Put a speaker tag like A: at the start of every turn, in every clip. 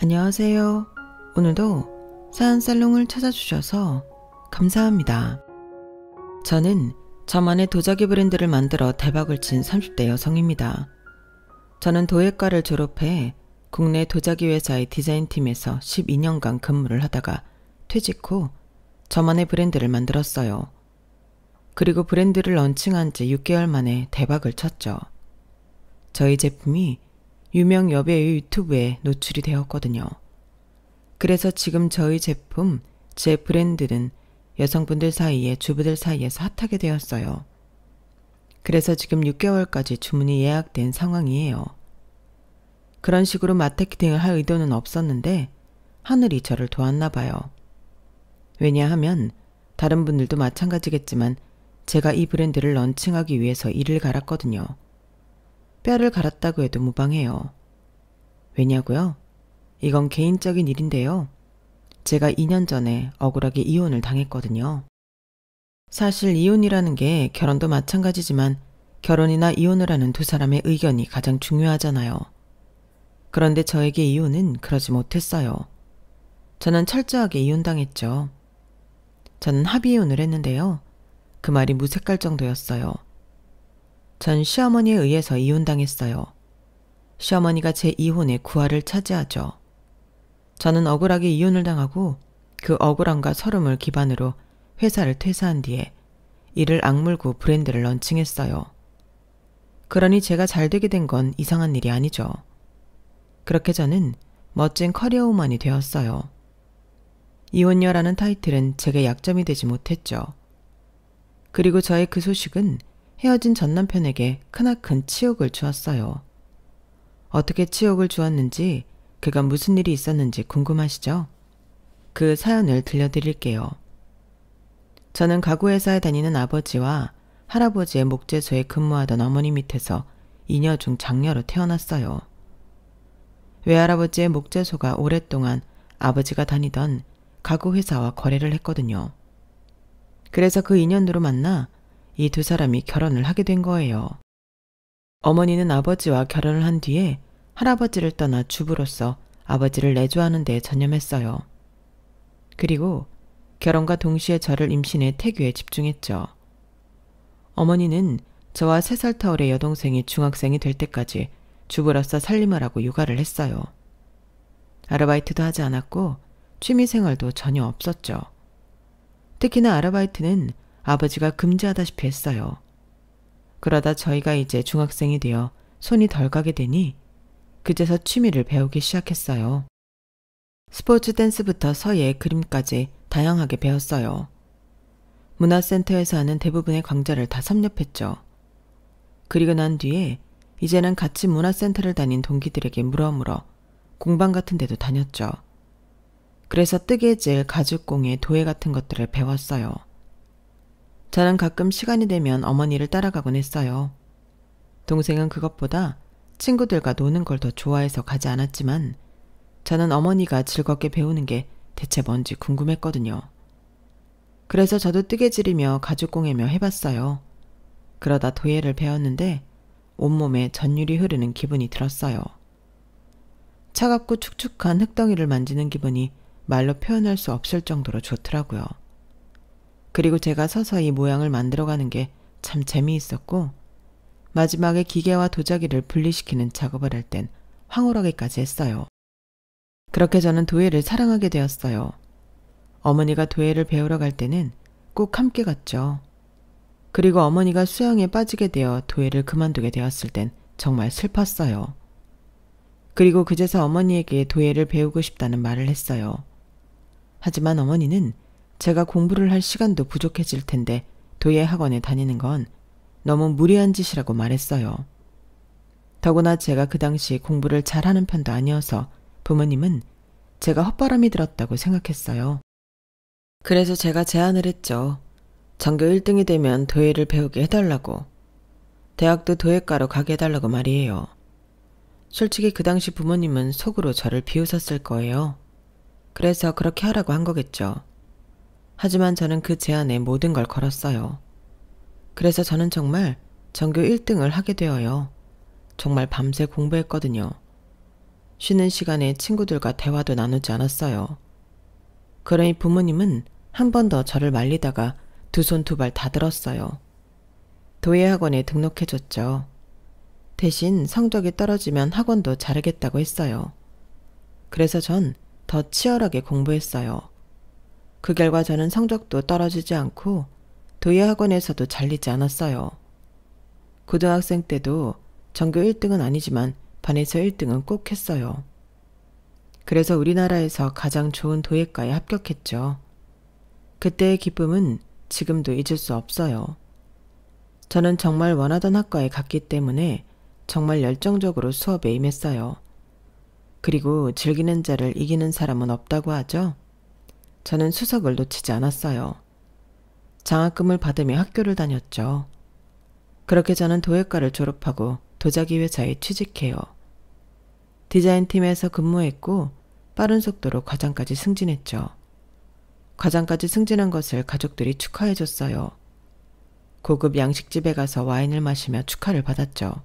A: 안녕하세요. 오늘도 사연살롱을 찾아주셔서 감사합니다. 저는 저만의 도자기 브랜드를 만들어 대박을 친 30대 여성입니다. 저는 도예과를 졸업해 국내 도자기 회사의 디자인팀에서 12년간 근무를 하다가 퇴직 후 저만의 브랜드를 만들었어요. 그리고 브랜드를 런칭한 지 6개월 만에 대박을 쳤죠. 저희 제품이 유명 여배우 유튜브에 노출이 되었거든요. 그래서 지금 저희 제품, 제 브랜드는 여성분들 사이에, 주부들 사이에서 핫하게 되었어요. 그래서 지금 6개월까지 주문이 예약된 상황이에요. 그런 식으로 마케팅을 할 의도는 없었는데 하늘이 저를 도왔나 봐요. 왜냐하면 다른 분들도 마찬가지겠지만 제가 이 브랜드를 런칭하기 위해서 이를 갈았거든요. 뼈를 갈았다고 해도 무방해요. 왜냐고요? 이건 개인적인 일인데요. 제가 2년 전에 억울하게 이혼을 당했거든요. 사실 이혼이라는 게 결혼도 마찬가지지만 결혼이나 이혼을 하는 두 사람의 의견이 가장 중요하잖아요. 그런데 저에게 이혼은 그러지 못했어요. 저는 철저하게 이혼당했죠. 저는 합의이혼을 했는데요. 그 말이 무색할 정도였어요. 전 시어머니에 의해서 이혼당했어요. 시어머니가 제 이혼의 구화를 차지하죠. 저는 억울하게 이혼을 당하고 그 억울함과 서름을 기반으로 회사를 퇴사한 뒤에 이를 악물고 브랜드를 런칭했어요. 그러니 제가 잘 되게 된 건 이상한 일이 아니죠. 그렇게 저는 멋진 커리어 우먼이 되었어요. 이혼녀라는 타이틀은 제게 약점이 되지 못했죠. 그리고 저의 그 소식은 헤어진 전 남편에게 크나큰 치욕을 주었어요. 어떻게 치욕을 주었는지, 그가 무슨 일이 있었는지 궁금하시죠? 그 사연을 들려드릴게요. 저는 가구회사에 다니는 아버지와 할아버지의 목재소에 근무하던 어머니 밑에서 이녀 중 장녀로 태어났어요. 외할아버지의 목재소가 오랫동안 아버지가 다니던 가구회사와 거래를 했거든요. 그래서 그 인연으로 만나 이 두 사람이 결혼을 하게 된 거예요. 어머니는 아버지와 결혼을 한 뒤에 할아버지를 떠나 주부로서 아버지를 내조하는 데 전념했어요. 그리고 결혼과 동시에 저를 임신해 태교에 집중했죠. 어머니는 저와 3살 터울의 여동생이 중학생이 될 때까지 주부로서 살림을 하고 육아를 했어요. 아르바이트도 하지 않았고 취미생활도 전혀 없었죠. 특히나 아르바이트는 아버지가 금지하다시피 했어요. 그러다 저희가 이제 중학생이 되어 손이 덜 가게 되니 그제서 취미를 배우기 시작했어요. 스포츠 댄스부터 서예, 그림까지 다양하게 배웠어요. 문화센터에서 하는 대부분의 강좌를 다 섭렵했죠. 그리고 난 뒤에 이제는 같이 문화센터를 다닌 동기들에게 물어물어 공방 같은 데도 다녔죠. 그래서 뜨개질, 가죽공예, 도예 같은 것들을 배웠어요. 저는 가끔 시간이 되면 어머니를 따라가곤 했어요. 동생은 그것보다 친구들과 노는 걸 더 좋아해서 가지 않았지만 저는 어머니가 즐겁게 배우는 게 대체 뭔지 궁금했거든요. 그래서 저도 뜨개질이며 가죽공예며 해봤어요. 그러다 도예를 배웠는데 온몸에 전율이 흐르는 기분이 들었어요. 차갑고 축축한 흙덩이를 만지는 기분이 말로 표현할 수 없을 정도로 좋더라고요. 그리고 제가 서서히 모양을 만들어가는 게 참 재미있었고 마지막에 기계와 도자기를 분리시키는 작업을 할 땐 황홀하게까지 했어요. 그렇게 저는 도예를 사랑하게 되었어요. 어머니가 도예를 배우러 갈 때는 꼭 함께 갔죠. 그리고 어머니가 수영에 빠지게 되어 도예를 그만두게 되었을 땐 정말 슬펐어요. 그리고 그제서 어머니에게 도예를 배우고 싶다는 말을 했어요. 하지만 어머니는 제가 공부를 할 시간도 부족해질 텐데 도예 학원에 다니는 건 너무 무리한 짓이라고 말했어요. 더구나 제가 그 당시 공부를 잘하는 편도 아니어서 부모님은 제가 헛바람이 들었다고 생각했어요. 그래서 제가 제안을 했죠. 전교 1등이 되면 도예를 배우게 해달라고. 대학도 도예과로 가게 해달라고 말이에요. 솔직히 그 당시 부모님은 속으로 저를 비웃었을 거예요. 그래서 그렇게 하라고 한 거겠죠. 하지만 저는 그 제안에 모든 걸 걸었어요. 그래서 저는 정말 전교 1등을 하게 되어요. 정말 밤새 공부했거든요. 쉬는 시간에 친구들과 대화도 나누지 않았어요. 그러니 부모님은 한 번 더 저를 말리다가 두 손 두 발 다 들었어요. 도예학원에 등록해줬죠. 대신 성적이 떨어지면 학원도 자르겠다고 했어요. 그래서 전 더 치열하게 공부했어요. 그 결과 저는 성적도 떨어지지 않고 도예학원에서도 잘리지 않았어요. 고등학생 때도 전교 1등은 아니지만 반에서 1등은 꼭 했어요. 그래서 우리나라에서 가장 좋은 도예과에 합격했죠. 그때의 기쁨은 지금도 잊을 수 없어요. 저는 정말 원하던 학과에 갔기 때문에 정말 열정적으로 수업에 임했어요. 그리고 즐기는 자를 이기는 사람은 없다고 하죠. 저는 수석을 놓치지 않았어요. 장학금을 받으며 학교를 다녔죠. 그렇게 저는 도예과를 졸업하고 도자기 회사에 취직해요. 디자인팀에서 근무했고 빠른 속도로 과장까지 승진했죠. 과장까지 승진한 것을 가족들이 축하해줬어요. 고급 양식집에 가서 와인을 마시며 축하를 받았죠.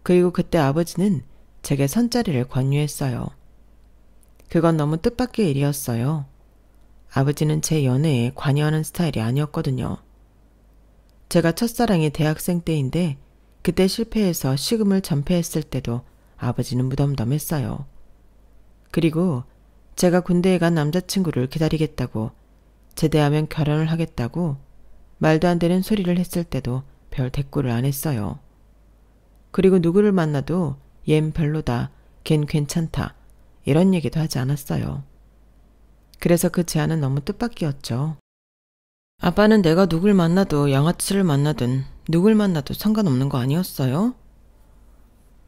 A: 그리고 그때 아버지는 제게 선자리를 권유했어요. 그건 너무 뜻밖의 일이었어요. 아버지는 제 연애에 관여하는 스타일이 아니었거든요. 제가 첫사랑이 대학생 때인데 그때 실패해서 시금을 전폐했을 때도 아버지는 무덤덤했어요. 그리고 제가 군대에 간 남자친구를 기다리겠다고 제대하면 결혼을 하겠다고 말도 안 되는 소리를 했을 때도 별 대꾸를 안 했어요. 그리고 누구를 만나도 얜 별로다, 걘 괜찮다 이런 얘기도 하지 않았어요. 그래서 그 제안은 너무 뜻밖이었죠. 아빠는 내가 누굴 만나도 양아치를 만나든 누굴 만나도 상관없는 거 아니었어요?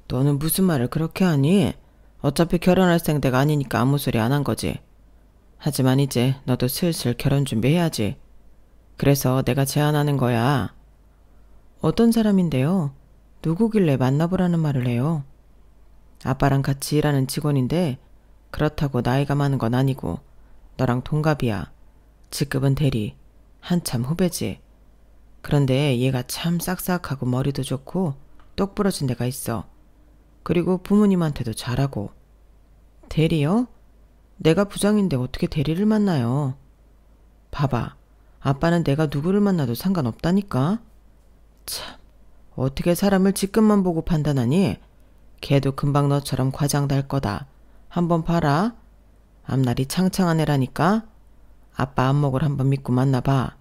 A: 너는 무슨 말을 그렇게 하니? 어차피 결혼할 생대가 아니니까 아무 소리 안 한 거지. 하지만 이제 너도 슬슬 결혼 준비해야지. 그래서 내가 제안하는 거야. 어떤 사람인데요? 누구길래 만나보라는 말을 해요? 아빠랑 같이 일하는 직원인데 그렇다고 나이가 많은 건 아니고 너랑 동갑이야. 직급은 대리. 한참 후배지. 그런데 얘가 참 싹싹하고 머리도 좋고 똑부러진 데가 있어. 그리고 부모님한테도 잘하고. 대리요? 내가 부장인데 어떻게 대리를 만나요? 봐봐. 아빠는 내가 누구를 만나도 상관없다니까. 참, 어떻게 사람을 직급만 보고 판단하니? 걔도 금방 너처럼 과장 달 거다. 한번 봐라. 앞날이 창창한 애라니까. 아빠 안목을 한번 믿고 만나봐.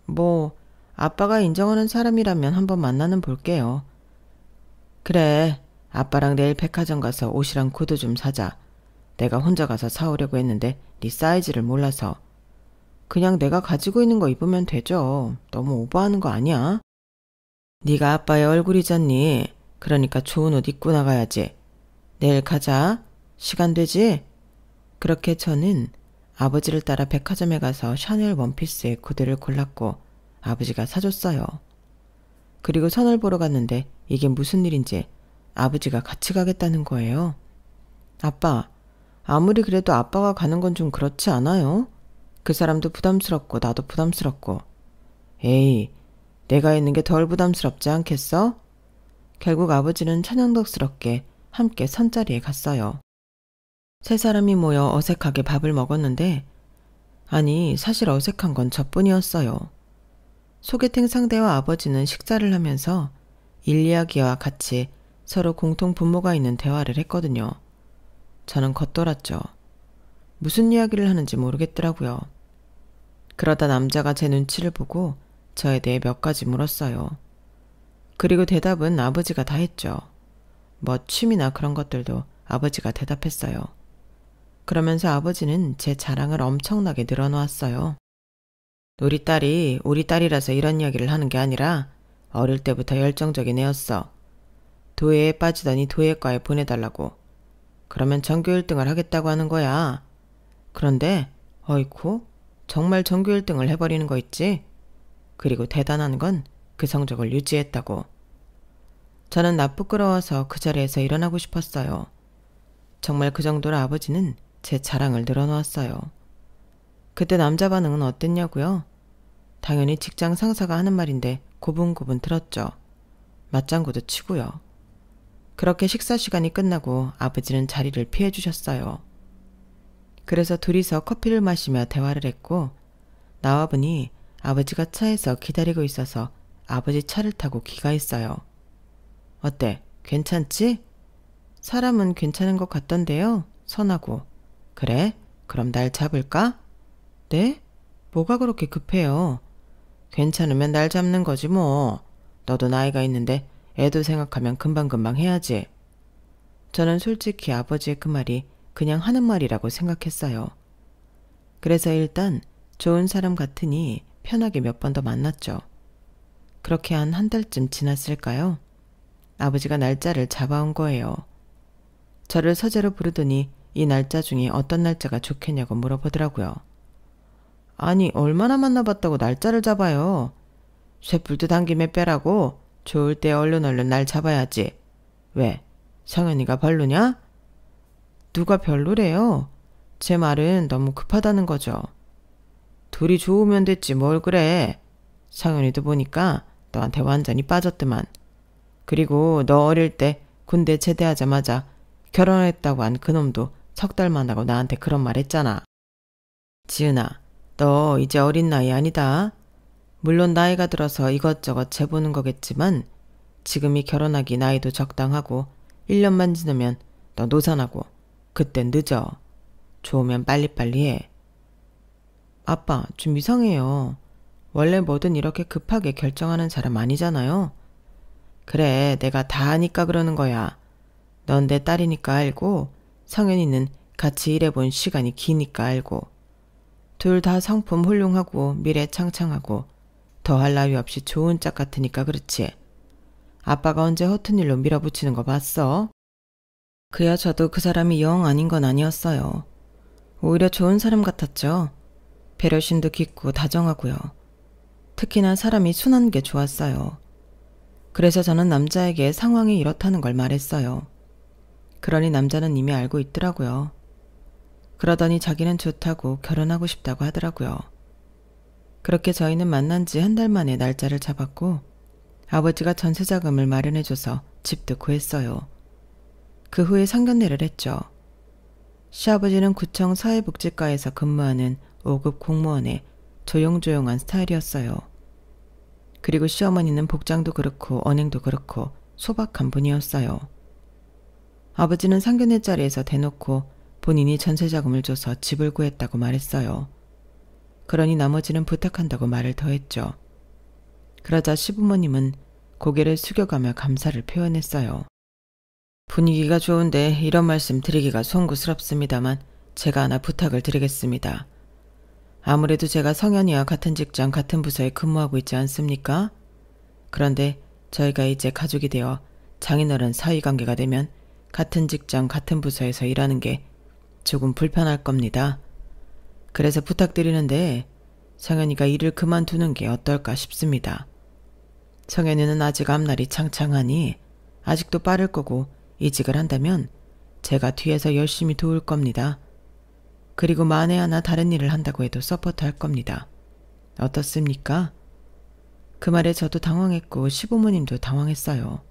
A: 뭐 아빠가 인정하는 사람이라면 한번 만나는 볼게요. 그래. 아빠랑 내일 백화점 가서 옷이랑 구두 좀 사자. 내가 혼자 가서 사오려고 했는데 네 사이즈를 몰라서. 그냥 내가 가지고 있는 거 입으면 되죠. 너무 오버하는 거 아니야? 네가 아빠의 얼굴이잖니. 그러니까 좋은 옷 입고 나가야지. 내일 가자. 시간 되지? 그렇게 저는 아버지를 따라 백화점에 가서 샤넬 원피스의 구두를 골랐고 아버지가 사줬어요. 그리고 선을 보러 갔는데 이게 무슨 일인지 아버지가 같이 가겠다는 거예요. 아빠, 아무리 그래도 아빠가 가는 건 좀 그렇지 않아요? 그 사람도 부담스럽고 나도 부담스럽고. 에이, 내가 있는 게 덜 부담스럽지 않겠어? 결국 아버지는 천연덕스럽게 함께 선자리에 갔어요. 세 사람이 모여 어색하게 밥을 먹었는데 아니 사실 어색한 건 저뿐이었어요. 소개팅 상대와 아버지는 식사를 하면서 일 이야기와 같이 서로 공통 분모가 있는 대화를 했거든요. 저는 겉돌았죠. 무슨 이야기를 하는지 모르겠더라고요. 그러다 남자가 제 눈치를 보고 저에 대해 몇 가지 물었어요. 그리고 대답은 아버지가 다 했죠. 뭐 취미나 그런 것들도 아버지가 대답했어요. 그러면서 아버지는 제 자랑을 엄청나게 늘어놓았어요. 우리 딸이라서 이런 이야기를 하는 게 아니라 어릴 때부터 열정적인 애였어. 도예에 빠지더니 도예과에 보내달라고. 그러면 전교 1등을 하겠다고 하는 거야. 그런데 어이쿠 정말 전교 1등을 해버리는 거 있지? 그리고 대단한 건 그 성적을 유지했다고. 저는 나쁘끄러워서 그 자리에서 일어나고 싶었어요. 정말 그 정도로 아버지는 제 자랑을 늘어놓았어요. 그때 남자 반응은 어땠냐고요? 당연히 직장 상사가 하는 말인데 고분고분 들었죠. 맞장구도 치고요. 그렇게 식사 시간이 끝나고 아버지는 자리를 피해 주셨어요. 그래서 둘이서 커피를 마시며 대화를 했고 나와 보니 아버지가 차에서 기다리고 있어서 아버지 차를 타고 귀가했어요. 어때? 괜찮지? 사람은 괜찮은 것 같던데요. 선하고. 그래? 그럼 날 잡을까? 네? 뭐가 그렇게 급해요? 괜찮으면 날 잡는 거지 뭐. 너도 나이가 있는데 애도 생각하면 금방금방 해야지. 저는 솔직히 아버지의 그 말이 그냥 하는 말이라고 생각했어요. 그래서 일단 좋은 사람 같으니 편하게 몇 번 더 만났죠. 그렇게 한 달쯤 지났을까요? 아버지가 날짜를 잡아온 거예요. 저를 서재로 부르더니 이 날짜 중에 어떤 날짜가 좋겠냐고 물어보더라고요. 아니 얼마나 만나봤다고 날짜를 잡아요. 쇠불도 당김에 빼라고 좋을 때 얼른 날 잡아야지. 왜? 성현이가 별로냐? 누가 별로래요? 제 말은 너무 급하다는 거죠. 둘이 좋으면 됐지 뭘 그래. 성현이도 보니까 너한테 완전히 빠졌더만. 그리고 너 어릴 때 군대 제대하자마자 결혼했다고 한 그놈도 석 달만 하고 나한테 그런 말 했잖아. 지은아, 너 이제 어린 나이 아니다. 물론 나이가 들어서 이것저것 재보는 거겠지만 지금이 결혼하기 나이도 적당하고 1년만 지나면 너 노산하고 그땐 늦어. 좋으면 빨리빨리 해. 아빠, 좀 이상해요. 원래 뭐든 이렇게 급하게 결정하는 사람 아니잖아요. 그래, 내가 다 아니까 그러는 거야. 넌 내 딸이니까 알고 성현이는 같이 일해본 시간이 기니까 알고 둘 다 성품 훌륭하고 미래 창창하고 더할 나위 없이 좋은 짝 같으니까 그렇지. 아빠가 언제 허튼 일로 밀어붙이는 거 봤어? 그야 저도 그 사람이 영 아닌 건 아니었어요. 오히려 좋은 사람 같았죠. 배려심도 깊고 다정하고요. 특히나 사람이 순한 게 좋았어요. 그래서 저는 남자에게 상황이 이렇다는 걸 말했어요. 그러니 남자는 이미 알고 있더라고요. 그러더니 자기는 좋다고 결혼하고 싶다고 하더라고요. 그렇게 저희는 만난 지 한 달 만에 날짜를 잡았고 아버지가 전세자금을 마련해줘서 집도 구했어요. 그 후에 상견례를 했죠. 시아버지는 구청 사회복지과에서 근무하는 5급 공무원의 조용조용한 스타일이었어요. 그리고 시어머니는 복장도 그렇고 언행도 그렇고 소박한 분이었어요. 아버지는 상견례 자리에서 대놓고 본인이 전세자금을 줘서 집을 구했다고 말했어요. 그러니 나머지는 부탁한다고 말을 더했죠. 그러자 시부모님은 고개를 숙여가며 감사를 표현했어요. 분위기가 좋은데 이런 말씀 드리기가 송구스럽습니다만 제가 하나 부탁을 드리겠습니다. 아무래도 제가 성현이와 같은 직장 같은 부서에 근무하고 있지 않습니까? 그런데 저희가 이제 가족이 되어 장인어른 사위관계가 되면 같은 직장 같은 부서에서 일하는 게 조금 불편할 겁니다. 그래서 부탁드리는데 성현이가 일을 그만두는 게 어떨까 싶습니다. 성현이는 아직 앞날이 창창하니 아직도 빠를 거고 이직을 한다면 제가 뒤에서 열심히 도울 겁니다. 그리고 만에 하나 다른 일을 한다고 해도 서포트할 겁니다. 어떻습니까? 그 말에 저도 당황했고 시부모님도 당황했어요.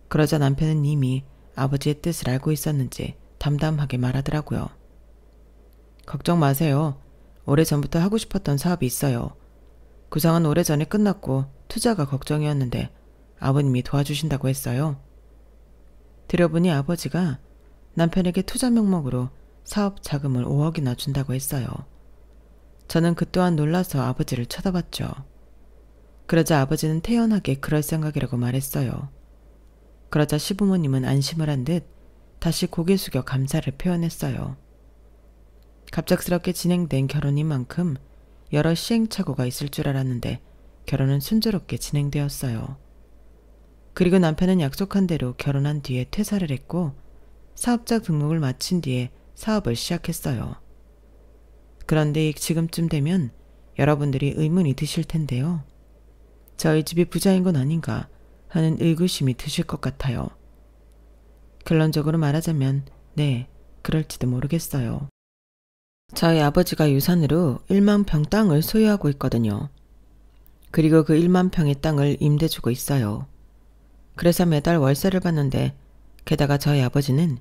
A: 그러자 남편은 이미 아버지의 뜻을 알고 있었는지 담담하게 말하더라고요. 걱정 마세요. 오래전부터 하고 싶었던 사업이 있어요. 구상은 오래전에 끝났고 투자가 걱정이었는데 아버님이 도와주신다고 했어요. 들여보니 아버지가 남편에게 투자 명목으로 사업 자금을 5억이나 준다고 했어요. 저는 그 또한 놀라서 아버지를 쳐다봤죠. 그러자 아버지는 태연하게 그럴 생각이라고 말했어요. 그러자 시부모님은 안심을 한 듯 다시 고개 숙여 감사를 표현했어요. 갑작스럽게 진행된 결혼인 만큼 여러 시행착오가 있을 줄 알았는데 결혼은 순조롭게 진행되었어요. 그리고 남편은 약속한 대로 결혼한 뒤에 퇴사를 했고 사업자 등록을 마친 뒤에 사업을 시작했어요. 그런데 지금쯤 되면 여러분들이 의문이 드실 텐데요. 저희 집이 부자인 건 아닌가 하는 의구심이 드실 것 같아요. 결론적으로 말하자면 네, 그럴지도 모르겠어요. 저희 아버지가 유산으로 1만 평 땅을 소유하고 있거든요. 그리고 그 1만 평의 땅을 임대 주고 있어요. 그래서 매달 월세를 받는데 게다가 저희 아버지는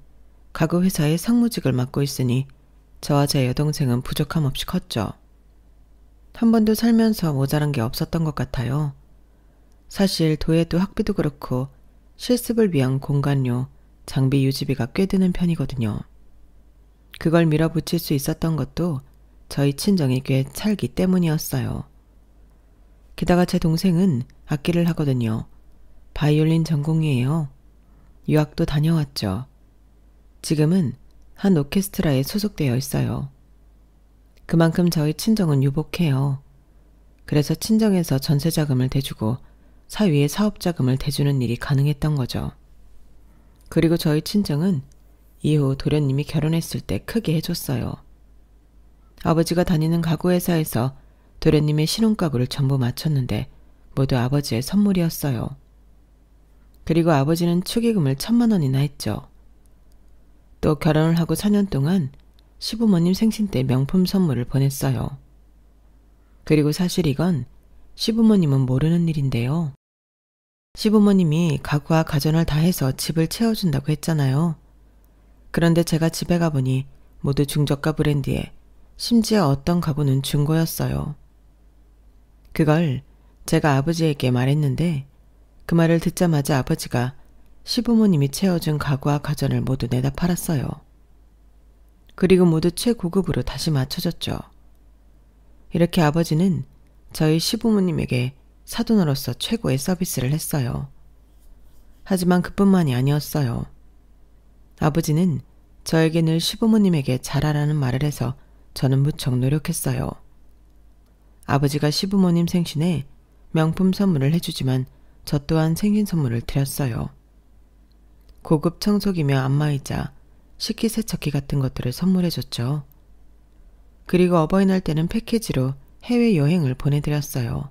A: 가구 회사의 상무직을 맡고 있으니 저와 제 여동생은 부족함 없이 컸죠. 한 번도 살면서 모자란 게 없었던 것 같아요. 사실 도예도 학비도 그렇고 실습을 위한 공간료, 장비 유지비가 꽤 드는 편이거든요. 그걸 밀어붙일 수 있었던 것도 저희 친정이 꽤 살기 때문이었어요. 게다가 제 동생은 악기를 하거든요. 바이올린 전공이에요. 유학도 다녀왔죠. 지금은 한 오케스트라에 소속되어 있어요. 그만큼 저희 친정은 유복해요. 그래서 친정에서 전세자금을 대주고 사위의 사업자금을 대주는 일이 가능했던 거죠. 그리고 저희 친정은 이후 도련님이 결혼했을 때 크게 해줬어요. 아버지가 다니는 가구회사에서 도련님의 신혼가구를 전부 마쳤는데 모두 아버지의 선물이었어요. 그리고 아버지는 축의금을 1,000만 원이나 했죠. 또 결혼을 하고 4년 동안 시부모님 생신 때 명품 선물을 보냈어요. 그리고 사실 이건 시부모님은 모르는 일인데요. 시부모님이 가구와 가전을 다 해서 집을 채워준다고 했잖아요. 그런데 제가 집에 가보니 모두 중저가 브랜드에 심지어 어떤 가구는 중고였어요. 그걸 제가 아버지에게 말했는데 그 말을 듣자마자 아버지가 시부모님이 채워준 가구와 가전을 모두 내다 팔았어요. 그리고 모두 최고급으로 다시 맞춰줬죠. 이렇게 아버지는 저희 시부모님에게 사돈으로서 최고의 서비스를 했어요. 하지만 그뿐만이 아니었어요. 아버지는 저에게 늘 시부모님에게 잘하라는 말을 해서 저는 무척 노력했어요. 아버지가 시부모님 생신에 명품 선물을 해주지만 저 또한 생신 선물을 드렸어요. 고급 청소기며 안마의자, 식기세척기 같은 것들을 선물해줬죠. 그리고 어버이날 때는 패키지로 해외여행을 보내드렸어요.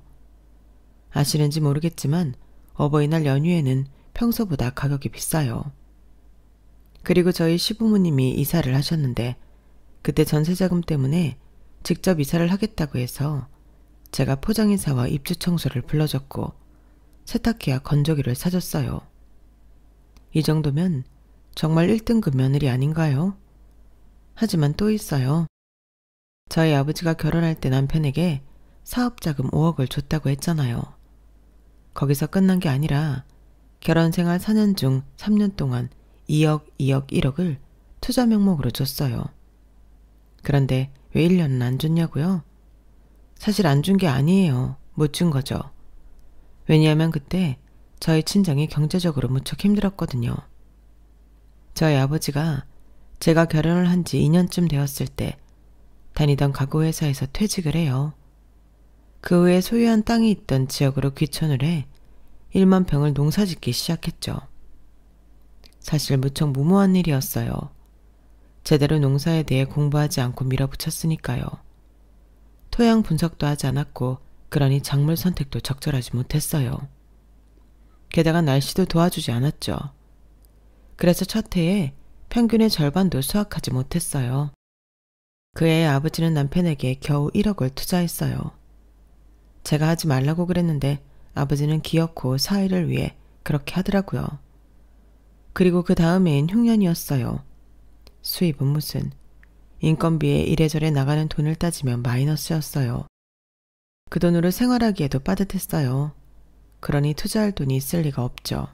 A: 아시는지 모르겠지만 어버이날 연휴에는 평소보다 가격이 비싸요. 그리고 저희 시부모님이 이사를 하셨는데 그때 전세자금 때문에 직접 이사를 하겠다고 해서 제가 포장이사와 입주 청소를 불러줬고 세탁기와 건조기를 사줬어요. 이 정도면 정말 1등급 며느리 아닌가요? 하지만 또 있어요. 저희 아버지가 결혼할 때 남편에게 사업자금 5억을 줬다고 했잖아요. 거기서 끝난 게 아니라 결혼 생활 4년 중 3년 동안 2억, 2억, 1억을 투자 명목으로 줬어요. 그런데 왜 1년은 안 줬냐고요? 사실 안 준 게 아니에요. 못 준 거죠. 왜냐하면 그때 저희 친정이 경제적으로 무척 힘들었거든요. 저희 아버지가 제가 결혼을 한 지 2년쯤 되었을 때 다니던 가구회사에서 퇴직을 해요. 그 후에 소유한 땅이 있던 지역으로 귀촌을 해 1만 평을 농사짓기 시작했죠. 사실 무척 무모한 일이었어요. 제대로 농사에 대해 공부하지 않고 밀어붙였으니까요. 토양 분석도 하지 않았고 그러니 작물 선택도 적절하지 못했어요. 게다가 날씨도 도와주지 않았죠. 그래서 첫 해에 평균의 절반도 수확하지 못했어요. 그 해에 아버지는 남편에게 겨우 1억을 투자했어요. 제가 하지 말라고 그랬는데 아버지는 기어코 사위를 위해 그렇게 하더라고요. 그리고 그 다음해엔 흉년이었어요. 수입은 무슨, 인건비에 이래저래 나가는 돈을 따지면 마이너스였어요. 그 돈으로 생활하기에도 빠듯했어요. 그러니 투자할 돈이 있을 리가 없죠.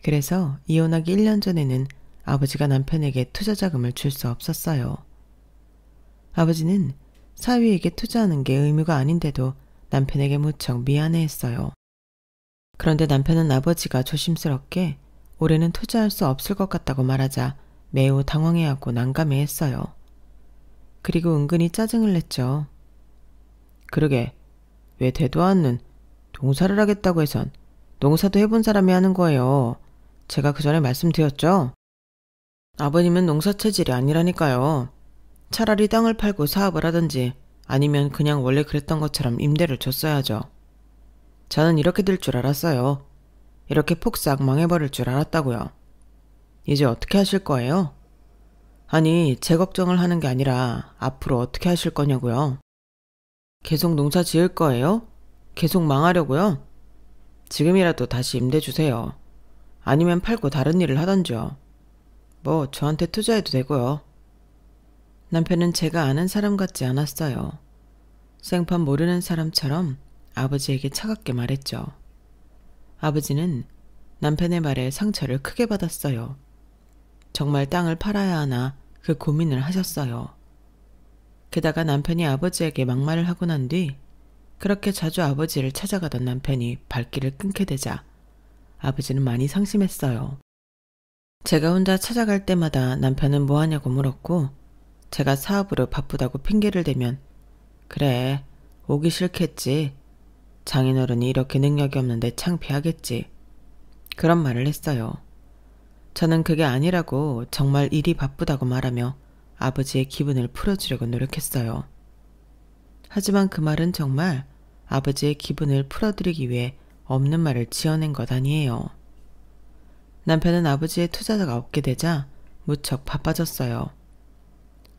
A: 그래서 이혼하기 1년 전에는 아버지가 남편에게 투자 자금을 줄 수 없었어요. 아버지는 사위에게 투자하는 게 의무가 아닌데도 남편에게 무척 미안해했어요. 그런데 남편은 아버지가 조심스럽게 올해는 투자할 수 없을 것 같다고 말하자 매우 당황해하고 난감해했어요. 그리고 은근히 짜증을 냈죠. 그러게 왜 되도 않는 농사를 하겠다고 해선 농사도 해본 사람이 하는 거예요. 제가 그 전에 말씀드렸죠? 아버님은 농사 체질이 아니라니까요. 차라리 땅을 팔고 사업을 하든지 아니면 그냥 원래 그랬던 것처럼 임대를 줬어야죠. 저는 이렇게 될 줄 알았어요. 이렇게 폭삭 망해버릴 줄 알았다고요. 이제 어떻게 하실 거예요? 아니, 제 걱정을 하는 게 아니라 앞으로 어떻게 하실 거냐고요. 계속 농사 지을 거예요? 계속 망하려고요? 지금이라도 다시 임대 주세요. 아니면 팔고 다른 일을 하던지요. 뭐 저한테 투자해도 되고요. 남편은 제가 아는 사람 같지 않았어요. 생판 모르는 사람처럼 아버지에게 차갑게 말했죠. 아버지는 남편의 말에 상처를 크게 받았어요. 정말 땅을 팔아야 하나 그 고민을 하셨어요. 게다가 남편이 아버지에게 막말을 하고 난 뒤 그렇게 자주 아버지를 찾아가던 남편이 발길을 끊게 되자 아버지는 많이 상심했어요. 제가 혼자 찾아갈 때마다 남편은 뭐 하냐고 물었고 제가 사업으로 바쁘다고 핑계를 대면 그래, 오기 싫겠지. 장인어른이 이렇게 능력이 없는데 창피하겠지. 그런 말을 했어요. 저는 그게 아니라고 정말 일이 바쁘다고 말하며 아버지의 기분을 풀어주려고 노력했어요. 하지만 그 말은 정말 아버지의 기분을 풀어드리기 위해 없는 말을 지어낸 것 아니에요. 남편은 아버지의 투자자가 없게 되자 무척 바빠졌어요.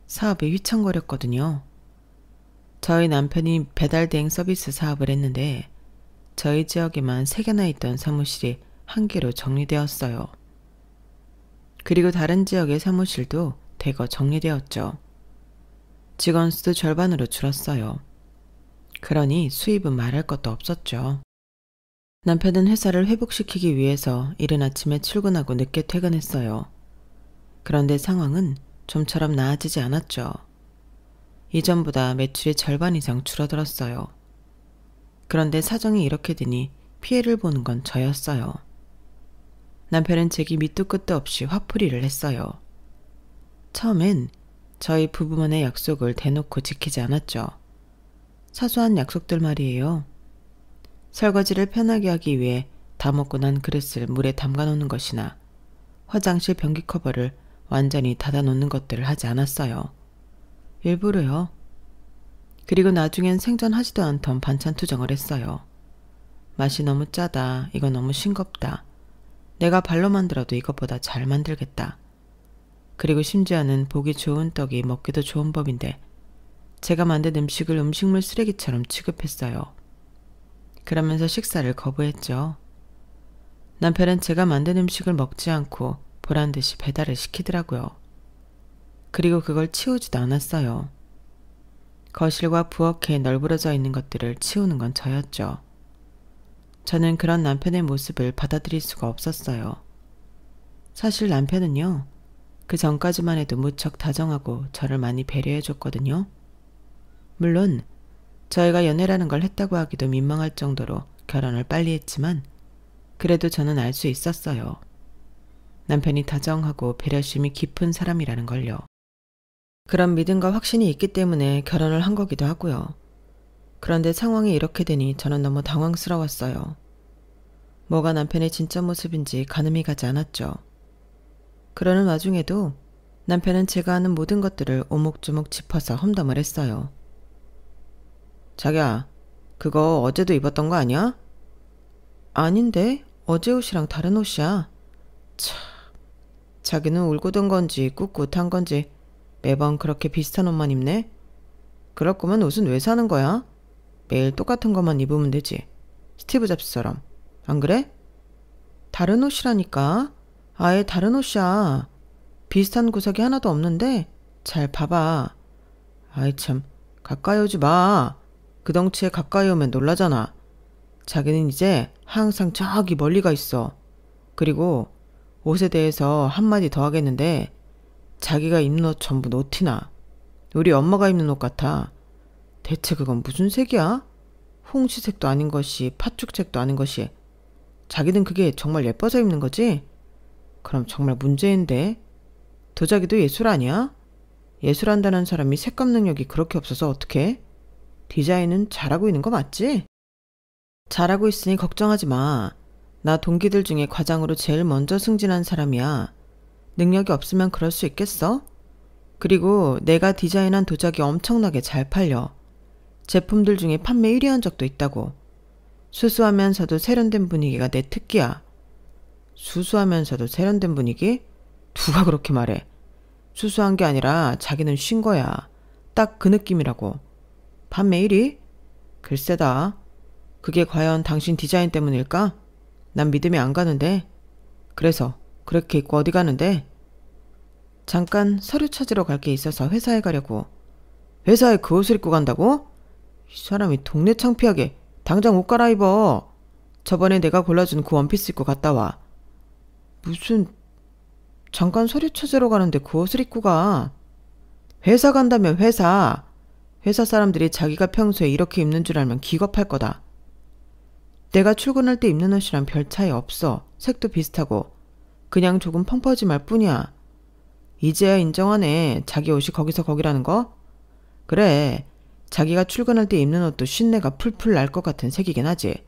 A: 사업이 휘청거렸거든요. 저희 남편이 배달 대행 서비스 사업을 했는데 저희 지역에만 3개나 있던 사무실이 1개로 정리되었어요. 그리고 다른 지역의 사무실도 대거 정리되었죠. 직원 수도 절반으로 줄었어요. 그러니 수입은 말할 것도 없었죠. 남편은 회사를 회복시키기 위해서 이른 아침에 출근하고 늦게 퇴근했어요. 그런데 상황은 좀처럼 나아지지 않았죠. 이전보다 매출이 절반 이상 줄어들었어요. 그런데 사정이 이렇게 되니 피해를 보는 건 저였어요. 남편은 제게 밑도 끝도 없이 화풀이를 했어요. 처음엔 저희 부부만의 약속을 대놓고 지키지 않았죠. 사소한 약속들 말이에요. 설거지를 편하게 하기 위해 다 먹고 난 그릇을 물에 담가 놓는 것이나 화장실 변기 커버를 완전히 닫아 놓는 것들을 하지 않았어요. 일부러요. 그리고 나중엔 생전하지도 않던 반찬 투정을 했어요. 맛이 너무 짜다. 이거 너무 싱겁다. 내가 발로 만들어도 이것보다 잘 만들겠다. 그리고 심지어는 보기 좋은 떡이 먹기도 좋은 법인데 제가 만든 음식을 음식물 쓰레기처럼 취급했어요. 그러면서 식사를 거부했죠. 남편은 제가 만든 음식을 먹지 않고 보란듯이 배달을 시키더라고요. 그리고 그걸 치우지도 않았어요. 거실과 부엌에 널브러져 있는 것들을 치우는 건 저였죠. 저는 그런 남편의 모습을 받아들일 수가 없었어요. 사실 남편은요, 그 전까지만 해도 무척 다정하고 저를 많이 배려해줬거든요. 물론 저희가 연애라는 걸 했다고 하기도 민망할 정도로 결혼을 빨리 했지만 그래도 저는 알 수 있었어요. 남편이 다정하고 배려심이 깊은 사람이라는 걸요. 그런 믿음과 확신이 있기 때문에 결혼을 한 거기도 하고요. 그런데 상황이 이렇게 되니 저는 너무 당황스러웠어요. 뭐가 남편의 진짜 모습인지 가늠이 가지 않았죠. 그러는 와중에도 남편은 제가 하는 모든 것들을 오목조목 짚어서 험담을 했어요. 자기야, 그거 어제도 입었던 거 아니야? 아닌데, 어제 옷이랑 다른 옷이야. 참, 자기는 울고든 건지 꿋꿋한 건지 매번 그렇게 비슷한 옷만 입네? 그럴 거면 옷은 왜 사는 거야? 매일 똑같은 것만 입으면 되지. 스티브 잡스처럼. 안 그래? 다른 옷이라니까. 아예 다른 옷이야. 비슷한 구석이 하나도 없는데 잘 봐봐. 아이 참, 가까이 오지 마. 그 덩치에 가까이 오면 놀라잖아. 자기는 이제 항상 저기 멀리 가 있어. 그리고 옷에 대해서 한마디 더 하겠는데 자기가 입는 옷 전부 노티나. 우리 엄마가 입는 옷 같아. 대체 그건 무슨 색이야? 홍시색도 아닌 것이 팥죽색도 아닌 것이. 자기는 그게 정말 예뻐서 입는 거지? 그럼 정말 문제인데. 도자기도 예술 아니야? 예술한다는 사람이 색감 능력이 그렇게 없어서 어떡해? 디자인은 잘하고 있는 거 맞지? 잘하고 있으니 걱정하지 마. 나 동기들 중에 과장으로 제일 먼저 승진한 사람이야. 능력이 없으면 그럴 수 있겠어? 그리고 내가 디자인한 도자기 엄청나게 잘 팔려. 제품들 중에 판매 1위 한 적도 있다고. 수수하면서도 세련된 분위기가 내 특기야. 수수하면서도 세련된 분위기? 누가 그렇게 말해? 수수한 게 아니라 자기는 쉰 거야. 딱 그 느낌이라고. 판매 1위? 글쎄다. 그게 과연 당신 디자인 때문일까? 난 믿음이 안 가는데. 그래서 그렇게 입고 어디 가는데? 잠깐 서류 찾으러 갈 게 있어서 회사에 가려고. 회사에 그 옷을 입고 간다고? 이 사람이 동네 창피하게. 당장 옷 갈아입어. 저번에 내가 골라준 그 원피스 입고 갔다 와. 무슨 잠깐 서류 찾으러 가는데 그 옷을 입고 가. 회사 간다면 회사. 회사 사람들이 자기가 평소에 이렇게 입는 줄 알면 기겁할 거다. 내가 출근할 때 입는 옷이랑 별 차이 없어. 색도 비슷하고. 그냥 조금 펑퍼짐할 뿐이야. 이제야 인정하네. 자기 옷이 거기서 거기라는 거? 그래. 자기가 출근할 때 입는 옷도 쉰내가 풀풀 날 것 같은 색이긴 하지.